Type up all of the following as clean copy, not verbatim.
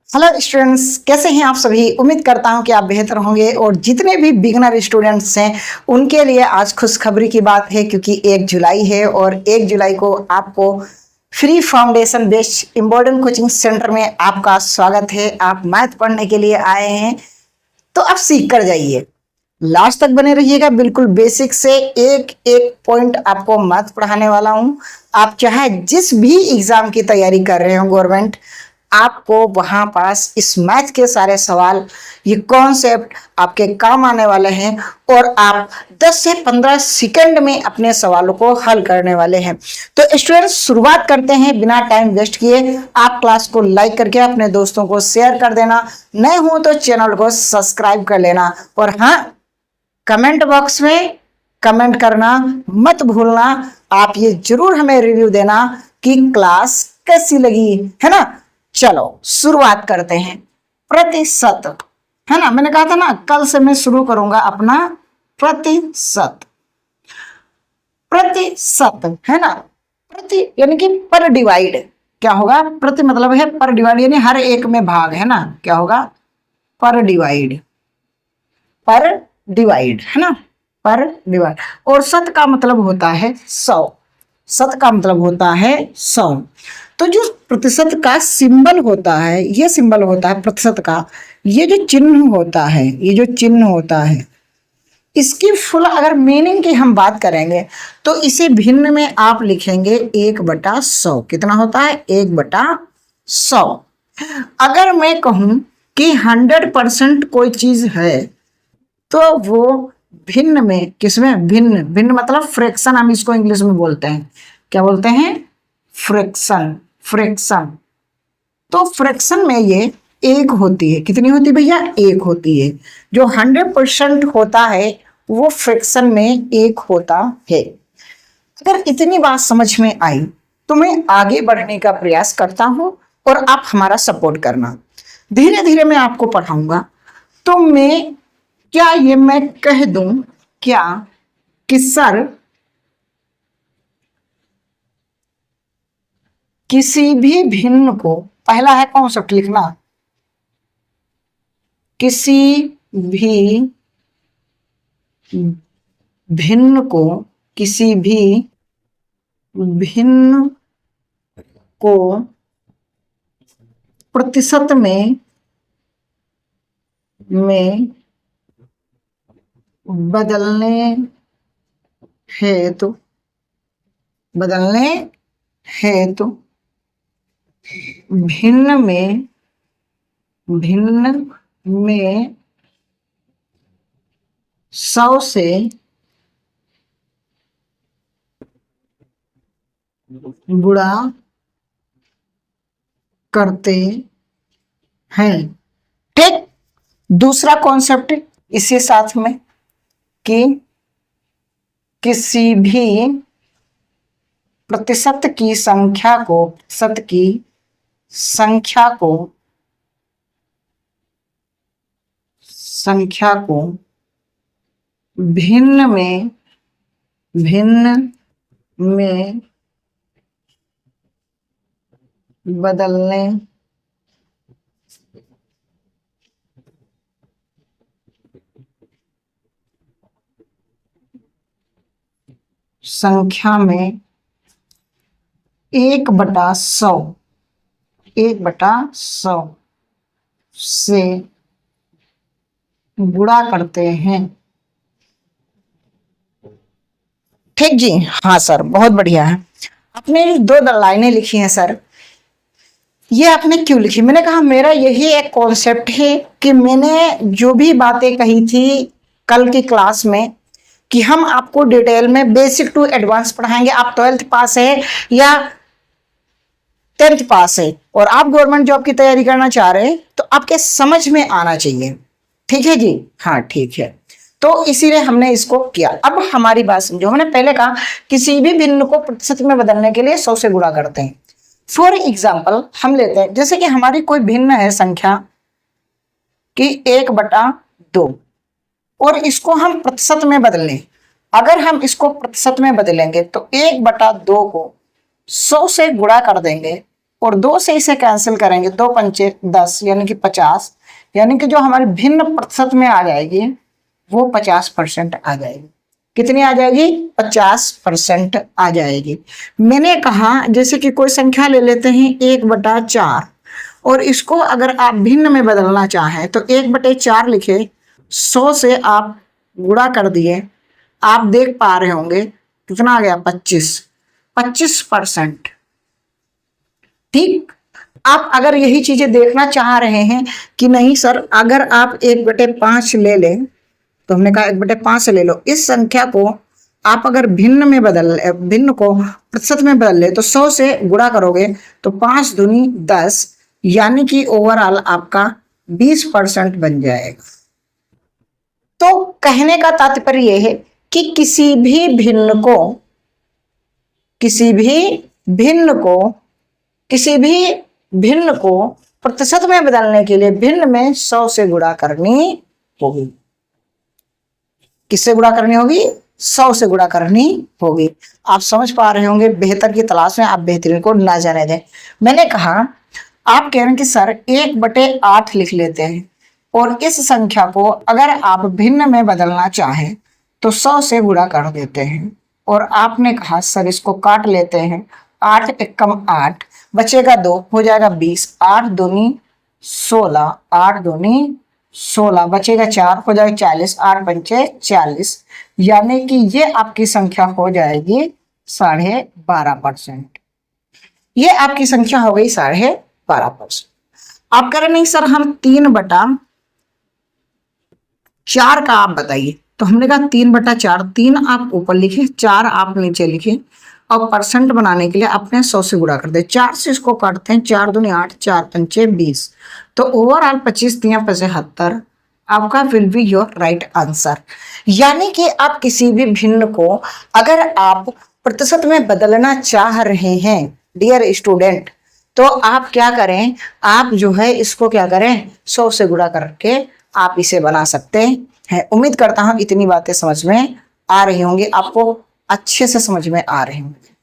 Hello students, कैसे हैं आप सभी। उम्मीद करता हूं कि आप बेहतर होंगे और जितने भी बिगनर स्टूडेंट्स हैं उनके लिए आज खुशखबरी की बात है, क्योंकि 1 जुलाई है और 1 जुलाई को आपको free foundation based important coaching centre में आपका स्वागत है। आप मैथ पढ़ने के लिए आए हैं तो आप सीख कर जाइए, लास्ट तक बने रहिएगा। बिल्कुल बेसिक से एक एक पॉइंट आपको मैथ पढ़ाने वाला हूं। आप चाहे जिस भी एग्जाम की तैयारी कर रहे हो गवर्नमेंट, आपको वहां पास इस मैथ के सारे सवाल, ये कॉन्सेप्ट आपके काम आने वाले हैं और आप 10 से 15 सेकंड में अपने सवालों को हल करने वाले हैं। तो स्टूडेंट्स, शुरुआत करते हैं बिना टाइम वेस्ट किए। आप क्लास को लाइक करके अपने दोस्तों को शेयर कर देना, नए हो तो चैनल को सब्सक्राइब कर लेना और हाँ, कमेंट बॉक्स में कमेंट करना मत भूलना। आप ये जरूर हमें रिव्यू देना कि क्लास कैसी लगी, है ना। चलो शुरुआत करते हैं। प्रतिशत, है ना, मैंने कहा था ना कल से मैं शुरू करूंगा अपना प्रतिशत। प्रतिशत है ना, प्रति यानी कि पर डिवाइड। क्या होगा, प्रति मतलब है पर डिवाइड, यानी हर एक में भाग, है ना। क्या होगा, पर डिवाइड, पर डिवाइड, है ना, पर डिवाइड। और शत का मतलब होता है 100। शत का मतलब होता है 100। तो जो प्रतिशत का सिंबल होता है, ये सिंबल होता है प्रतिशत का, ये जो चिन्ह होता है, ये जो चिन्ह होता है, इसकी फुल अगर मीनिंग की हम बात करेंगे तो इसे भिन्न में आप लिखेंगे 1/100। कितना होता है, 1/100। अगर मैं कहूं कि 100% कोई चीज है तो वो भिन्न में, किसमें, भिन्न, भिन्न मतलब फ्रैक्शन, हम इसको इंग्लिश में बोलते हैं, क्या बोलते हैं, फ्रैक्शन। फ्रैक्शन, तो फ्रैक्शन में ये एक होती है। कितनी होती है भैया, एक होती है। जो 100% होता है वो फ्रैक्शन में एक होता है। अगर इतनी बात समझ में आई तो मैं आगे बढ़ने का प्रयास करता हूं और आप हमारा सपोर्ट करना। धीरे धीरे मैं आपको पढ़ाऊंगा। तो क्या ये मैं कह दूं क्या कि सर किसी भी भिन्न को, पहला है कॉन्सेप्ट लिखना, किसी भी भिन्न को, किसी भी भिन्न को प्रतिशत में बदलने हेतु, बदलने हेतु भिन्न में 100 से गुणा करते हैं। ठीक, दूसरा कॉन्सेप्ट इसी साथ में कि किसी भी प्रतिशत की संख्या को, प्रतिशत की संख्या को भिन्न में बदलने संख्या में 1/100, 1/100 से गुणा करते हैं। ठीक जी, हाँ सर, बहुत बढ़िया है। आपने 2 लाइनें लिखी हैं सर, ये आपने क्यों लिखी। मैंने कहा मेरा यही एक कॉन्सेप्ट है कि मैंने जो भी बातें कही थी कल की क्लास में कि हम आपको डिटेल में बेसिक टू एडवांस पढ़ाएंगे। आप 12th पास है या 10th पास है और आप गवर्नमेंट जॉब की तैयारी करना चाह रहे हैं तो आपके समझ में आना चाहिए। ठीक है जी, हाँ ठीक है। तो इसीलिए हमने इसको किया। अब हमारी बात समझो, हमने पहले कहा किसी भी भिन्न को प्रतिशत में बदलने के लिए 100 से गुणा करते हैं। फॉर एग्जाम्पल हम लेते हैं, जैसे कि हमारी कोई भिन्न है संख्या कि 1/2 और इसको हम प्रतिशत में बदलें। अगर हम इसको प्रतिशत में बदलेंगे तो 1/2 को 100 से गुणा कर देंगे और 2 से इसे कैंसिल करेंगे, 2 पंचे 10 यानी कि 50, यानी कि जो हमारी भिन्न प्रतिशत में आ जाएगी वो 50% आ जाएगी। कितनी आ जाएगी? 50% आ जाएगी। मैंने कहा जैसे कि कोई संख्या ले लेते हैं 1/4 और इसको अगर आप भिन्न में बदलना चाहें तो 1/4 लिखे, 100 से आप गुणा कर दिए, आप देख पा रहे होंगे कितना आ गया? 25% ठीक। आप अगर यही चीजें देखना चाह रहे हैं कि नहीं सर अगर आप 1/5 ले लें, तो हमने कहा 1/5 ले लो, इस संख्या को आप अगर भिन्न को प्रतिशत में बदल ले तो 100 से गुणा करोगे तो 5 दूनी 10, यानी कि ओवरऑल आपका 20% बन जाएगा। तो कहने का तात्पर्य यह है कि किसी भी भिन्न को प्रतिशत में बदलने के लिए भिन्न में 100 से गुणा करनी होगी। किससे गुणा करनी होगी? 100 से गुणा करनी होगी। आप समझ पा रहे होंगे, बेहतर की तलाश में आप बेहतरीन को ना जाने दें। मैंने कहा आप कह रहे हैं कि सर 1/8 लिख लेते हैं और इस संख्या को अगर आप भिन्न में बदलना चाहें तो 100 से गुणा कर देते हैं, और आपने कहा सर इसको काट लेते हैं, 8 एकम 8 बचेगा 2 हो जाएगा 20, 8 दूनी 16, 8 दूनी 16 बचेगा 4 हो जाएगा 40, 8 पंचे 40, यानी कि ये आपकी संख्या हो जाएगी 12.5%। ये आपकी संख्या हो गई 12.5%। आप कह रहे नहीं सर हम 3/4 का आप बताइए, तो हमने कहा 3/4, 3 आप ऊपर लिखे, 4 आप नीचे लिखे और परसेंट बनाने के लिए अपने 100 से गुणा कर दे। 4 से इसको काटते हैं, 4 दूनी 8, 4 पंचे 20, तो ओवरऑल 25 3 75 आपका will be your right answer. यानी कि आप किसी भी भिन्न को अगर आप प्रतिशत में बदलना चाह रहे हैं डियर स्टूडेंट, तो आप क्या करें, आप जो है इसको क्या करें 100 से गुणा करके आप इसे बना सकते हैं। उम्मीद करता हूं इतनी बातें समझ में आ रही होंगी, आपको अच्छे से समझ में आ रही होंगी।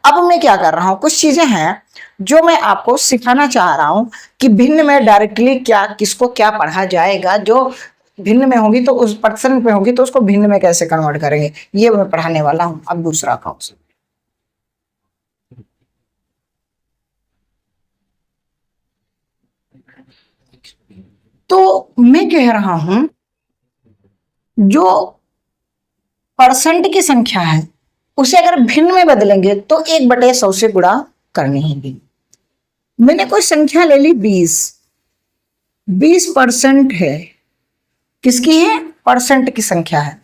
अब मैं क्या कर रहा हूं, कुछ चीजें हैं जो मैं आपको सिखाना चाह रहा हूं कि भिन्न में डायरेक्टली क्या किसको क्या पढ़ा जाएगा। जो भिन्न में होगी तो उस पर्सन पे होगी तो उसको भिन्न में कैसे कन्वर्ट करेंगे, ये मैं पढ़ाने वाला हूं। अब दूसरा कॉन्सेप्ट, तो मैं कह रहा हूं जो परसेंट की संख्या है उसे अगर भिन्न में बदलेंगे तो 1/100 से गुणा करनी होगी। मैंने कोई संख्या ले ली 20% है, किसकी है? परसेंट की संख्या है,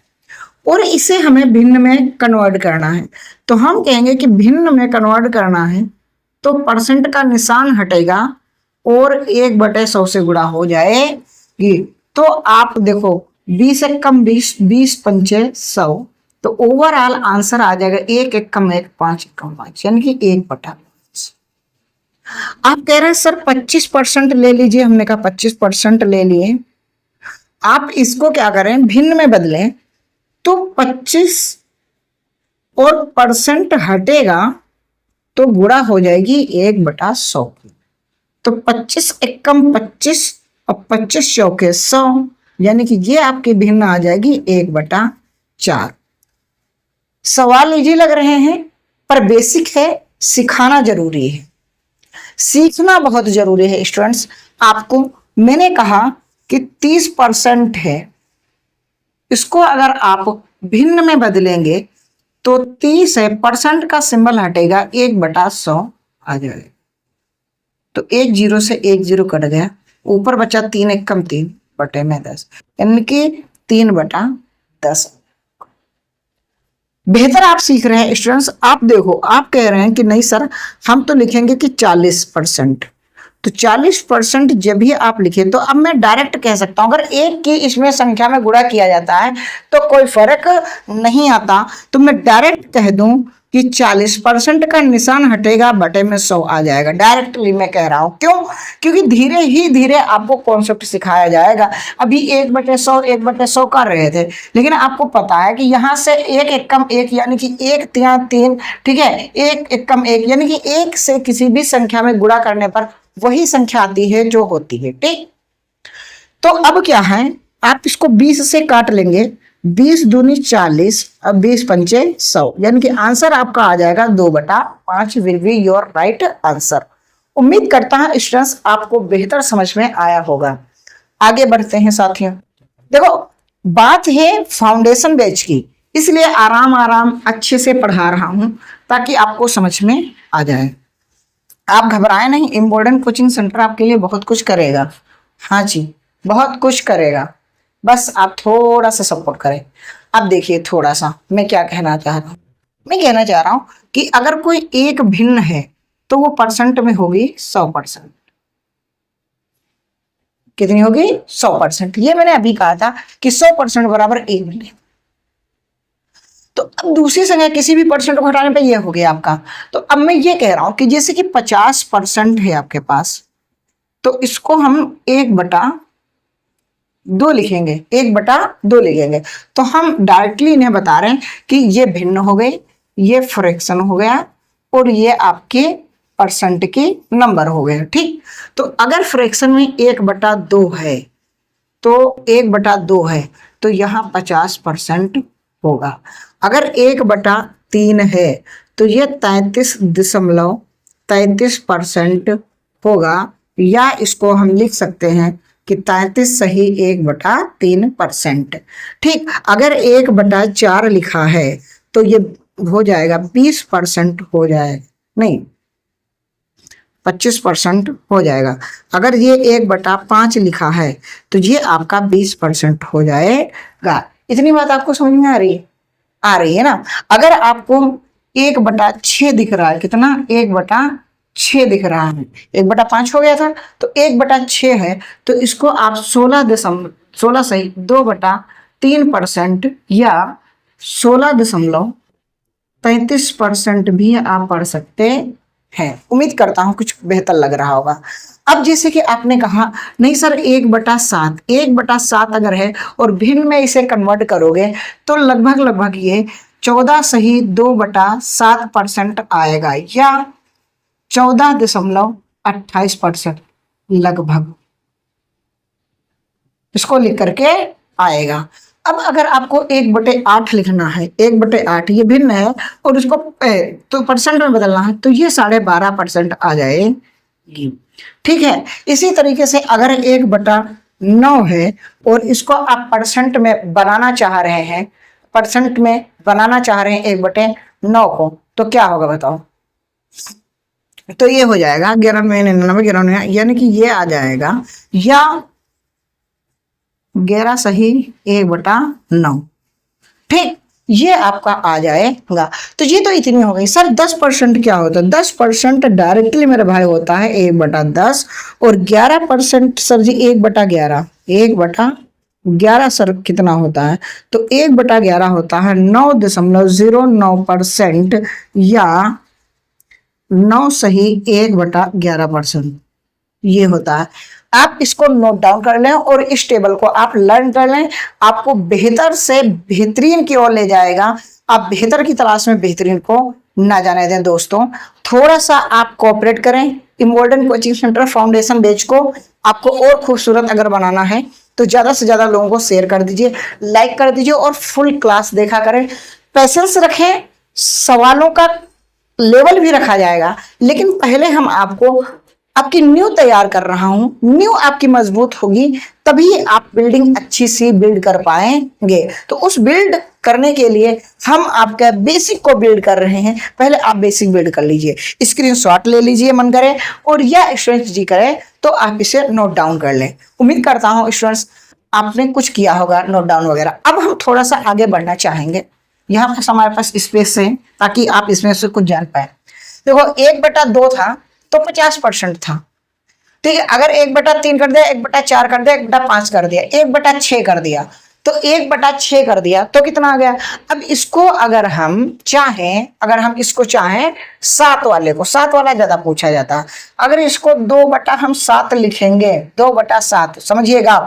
और इसे हमें भिन्न में कन्वर्ट करना है। तो हम कहेंगे कि भिन्न में कन्वर्ट करना है तो परसेंट का निशान हटेगा और 1/100 से गुणा हो जाएगी। तो आप देखो 20 एक कम 20, 20 पंचे 100, तो ओवरऑल आंसर आ जाएगा 1 एक कम 1, 5 एक कम 5, यानी कि 1/5। आप कह रहे हैं सर 25% ले लीजिए, हमने कहा 25% ले लिए। आप इसको क्या करें, भिन्न में बदलें तो 25 और परसेंट हटेगा तो गुणा हो जाएगी 1/100 की। तो 25 एक कम 25 और 25 चौके 100, यानी कि ये आपकी भिन्न आ जाएगी 1/4। सवाल इजी लग रहे हैं पर बेसिक है, सिखाना जरूरी है, सीखना बहुत जरूरी है स्टूडेंट्स। आपको मैंने कहा कि 30% है, इसको अगर आप भिन्न में बदलेंगे तो 30 है, परसेंट का सिंबल हटेगा 1/100 आ जाएगा। तो 1 0 से 1 0 कट गया, ऊपर बचा 3 एक कम 3 बटे में 10, यानी कि 3/10। बेहतर आप सीख रहे हैं स्टूडेंट्स। आप देखो आप कह रहे हैं कि नहीं सर हम तो लिखेंगे कि 40%, तो 40% जब भी आप लिखे, तो अब मैं डायरेक्ट कह सकता हूं, अगर एक की इसमें संख्या में गुणा किया जाता है तो कोई फर्क नहीं आता, तो मैं डायरेक्ट कह दूं कि 40% का निशान हटेगा, बटे में 100 आ जाएगा। डायरेक्टली मैं कह रहा हूं, क्यों? क्योंकि धीरे ही धीरे आपको कॉन्सेप्ट सिखाया जाएगा। अभी 1/100 1/100 कर रहे थे, लेकिन आपको पता है कि यहां से एक एक कम एक, यानी कि 1 3 3, ठीक है, एक एक कम एक, यानी कि एक से किसी भी संख्या में गुणा करने पर वही संख्या आती है जो होती है। ठीक, तो अब क्या है, आप इसको 20 से काट लेंगे, 20 दूनी 40, अब 20 पंचे 100, यानी कि आंसर आपका आ जाएगा 2/5 will be your right answer. उम्मीद करता हूं स्टूडेंट्स आपको बेहतर समझ में आया होगा। आगे बढ़ते हैं साथियों। देखो, बात है फाउंडेशन बैच की, इसलिए आराम आराम अच्छे से पढ़ा रहा हूं ताकि आपको समझ में आ जाए। आप घबराएं नहीं, इम्पोर्टेंट कोचिंग सेंटर आपके लिए बहुत कुछ करेगा। हाँ जी, बहुत कुछ करेगा, बस आप थोड़ा सा सपोर्ट करें। अब देखिए, थोड़ा सा मैं क्या कहना चाह रहा हूँ, मैं कहना चाह रहा हूँ कि अगर कोई एक भिन्न है तो वो परसेंट में होगी 100%। कितनी होगी? 100%। ये मैंने अभी कहा था कि 100% बराबर एक भिन्न। तो अब दूसरी संख्या किसी भी परसेंट को हटाने पे ये हो गया आपका। तो अब मैं ये कह रहा हूं कि जैसे कि 50% है आपके पास, तो इसको हम 1/2 लिखेंगे, 1/2 लिखेंगे। तो हम डायरेक्टली इन्हें बता रहे हैं कि ये भिन्न हो गए, ये फ्रैक्शन हो गया, और ये आपके परसेंट के नंबर हो गए। ठीक, तो अगर फ्रैक्शन में 1/2 है, तो 1/2 है तो यहाँ 50% होगा। अगर 1/3 है तो ये 33.33% होगा, या इसको हम लिख सकते हैं कि 33 सही 1/3%। ठीक, अगर 1/4 लिखा है तो ये हो जाएगा 20% हो जाएगा, नहीं 25% हो जाएगा। अगर ये 1/5 लिखा है तो ये आपका 20% हो जाएगा। इतनी बात आपको समझ में आ रही है? आ रही है ना? अगर आपको 1/6 दिख रहा है, कितना? 1/6 दिख रहा है, 1/5 हो गया था, तो 1/6 है, तो इसको आप 16 सही 2/3% या 16.33% भी आप पढ़ सकते हैं। उम्मीद करता हूं कुछ बेहतर लग रहा होगा। अब जैसे कि आपने कहा नहीं सर 1/7, 1/7 अगर है और भिन्न में इसे कन्वर्ट करोगे तो लगभग ये 14 सही 2/7% आएगा, या 14.28% लगभग, इसको लिख करके आएगा। अब अगर आपको 1/8 लिखना है, 1/8 ये भिन्न है और उसको तो परसेंट में बदलना है, तो ये 12.5% आ जाएगी। ठीक है, इसी तरीके से अगर 1/9 है और इसको आप परसेंट में बनाना चाह रहे हैं, परसेंट में बनाना चाह रहे हैं 1/9 को, तो क्या होगा बताओ? तो ये हो जाएगा 11,99, यानी कि ये आ जाएगा, या 11 सही 1/9। ठीक, ये आपका आ जाएगा। तो ये तो इतनी हो गई। सर 10% क्या होता है? 10% डायरेक्टली मेरे भाई होता है 1/10, और 11% सर जी 1/11, 1/11 सर कितना होता है? तो 1/11 होता है 9.09%, या 9 सही 1/11%, ये होता है। आप इसको नोट डाउन कर लें और इस टेबल को आप लर्न कर लें, आपको बेहतर से बेहतरीन की ओर ले जाएगा। आप बेहतर की तलाश में बेहतरीन को ना जाने दें। दोस्तों, थोड़ा सा आप कोऑपरेट करें। Important coaching centre foundation batch को आपको और खूबसूरत अगर बनाना है तो ज्यादा से ज्यादा लोगों को शेयर कर दीजिए, लाइक कर दीजिए और फुल क्लास देखा करें। पैसेंस रखें, सवालों का लेवल भी रखा जाएगा, लेकिन पहले हम आपको आपकी न्यू तैयार कर रहा हूं। न्यू आपकी मजबूत होगी तभी आप बिल्डिंग अच्छी सी बिल्ड कर पाएंगे। तो उस बिल्ड करने के लिए हम आपका बेसिक को बिल्ड कर रहे हैं। पहले आप बेसिक बिल्ड कर लीजिए, स्क्रीनशॉट ले लीजिए मन करे, और या स्टूडेंट्स जी करे तो आप इसे नोट डाउन कर लें। उम्मीद करता हूं स्टूडेंट्स आपने कुछ किया होगा नोट डाउन वगैरह। अब हम थोड़ा सा आगे बढ़ना चाहेंगे, यहाँ पर हमारे पास स्पेस है ताकि आप इसमें से कुछ जान पाए। देखो 1/2 था तो 50% था, ठीक है, अगर 1/3 कर दिया, 1/4 कर दिया, 1/5 कर दिया, 1/6 कर दिया, तो 1/6 कर दिया तो कितना आ गया। अब इसको अगर हम चाहें, अगर हम इसको चाहें 7 वाले को, 7 वाला ज्यादा पूछा जाता, अगर इसको 2/7 लिखेंगे, 2/7 समझिएगा,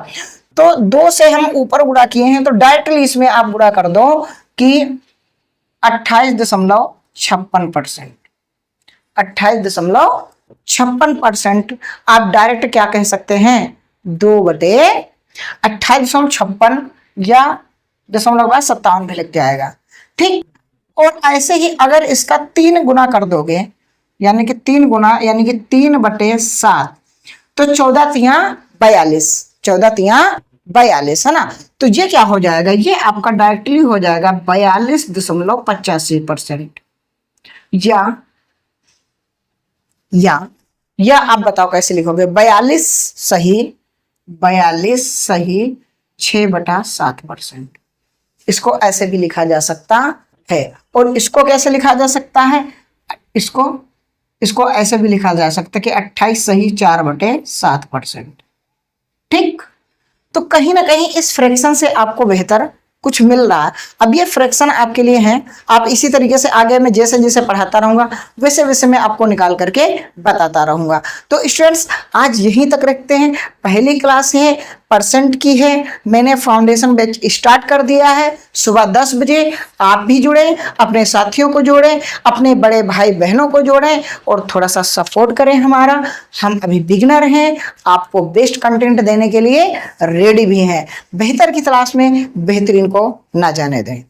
तो 2 से हम ऊपर गुणा किए हैं तो डायरेक्टली इसमें आप गुणा कर दो कि 28.56%, 28.56% आप डायरेक्ट क्या कह सकते हैं, 2/28.56 या 0.57 भी लग जाएगा। ठीक, और ऐसे ही अगर इसका 3 गुना कर दोगे, यानी कि 3 गुना यानी कि 3/7, तो 14×3=42, 14×3=42 है ना। तो ये क्या हो जाएगा, ये आपका डायरेक्टली हो जाएगा 42.85%। या आप बताओ कैसे लिखोगे, 42 सही 6/7%। इसको ऐसे भी लिखा जा सकता है, और इसको कैसे लिखा जा सकता है, इसको ऐसे भी लिखा जा सकता है कि 28 सही 4/7%। ठीक, तो कहीं ना कहीं इस फ्रैक्शन से आपको बेहतर कुछ मिल रहा है। अब ये फ्रैक्शन आपके लिए है, आप इसी तरीके से आगे मैं जैसे जैसे पढ़ाता रहूंगा वैसे वैसे मैं आपको निकाल करके बताता रहूंगा। तो स्टूडेंट्स आज यहीं तक रखते हैं, पहली क्लास है परसेंट की है, मैंने फाउंडेशन बैच स्टार्ट कर दिया है। सुबह 10 बजे आप भी जुड़ें, अपने साथियों को जोड़ें, अपने बड़े भाई बहनों को जोड़ें और थोड़ा सा सपोर्ट करें हमारा। हम अभी बिगनर हैं, आपको बेस्ट कंटेंट देने के लिए रेडी भी हैं। बेहतर की तलाश में बेहतरीन को ना जाने दें।